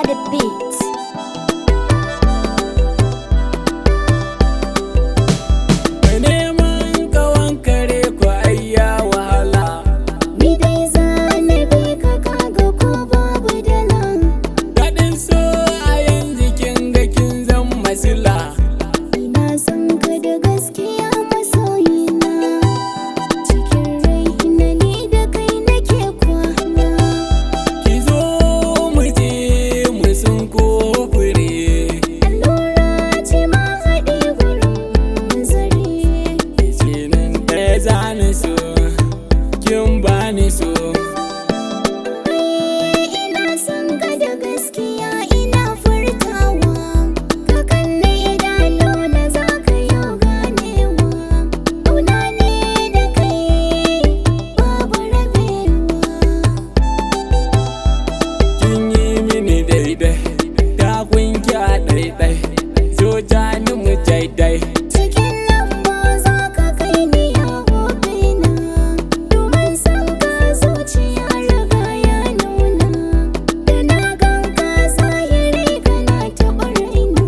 by the beat. Neman kawan kare ko ayya wahala. Ni dai zane bi ka kaga ko babu dala. Daɗin so a yanzu kin ga kin zan masila. Ina son ka da gaskiya masoyina. Cikin rai na ni da kai nake kwana. Ki zo mu je mu sun kofure. Allura ce ma haɗe gurin zare. Jinin ɗaya zani so, kin bani so. Ina son ka da gaskiya ina furtawa. Ka kalli idanuna za ka yi ganewa. Ƙauna ne da kai babu rabewa. Kin yi mini daidai, ta kunki a ɗaiɗai. Zo jani mu daidai. Cikin lamba za ka kai ni ya hobina. Domin san ka zuciya riga ya nuna. Da na gan ka zahiri kana taɓa raina.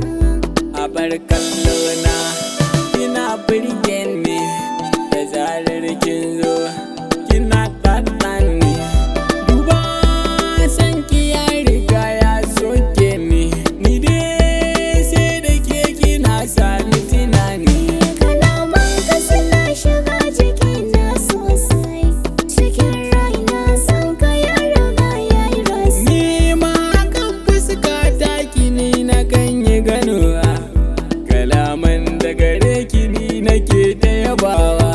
A bar kallona kina burge ni, da zarar kin zo kina ɗaɗa ni. Duba san ki ya riga ya soke ni, ni dai sai da ke kina sani tunani. Kalaman ka suna shiga jikina sosai. Cikin raina san ka ya riga ya yi rasa. Ni ma kan fuska taki ni na kan yi ganowa, kalaman da gare ki ni nake ta yabawa.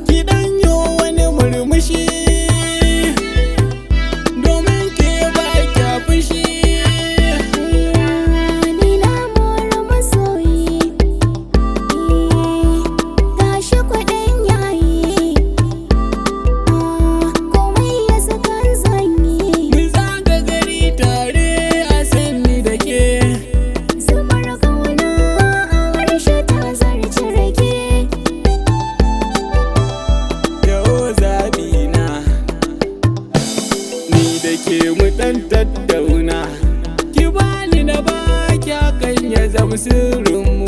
Ki dan yo wani murmushi, domin ke ba kya fushi. Ni na mora masoyi. Gashi kwaɗayin yayi. Komai ya saka zanyi. Mu zaga gari tare a sanni da ke. Zubar ƙauna a harshe ta zarci rake. Yawo zaɓina, ni da ke mu ɗan tattauna. Ki bani na baki hakan ya zama sirrinmu.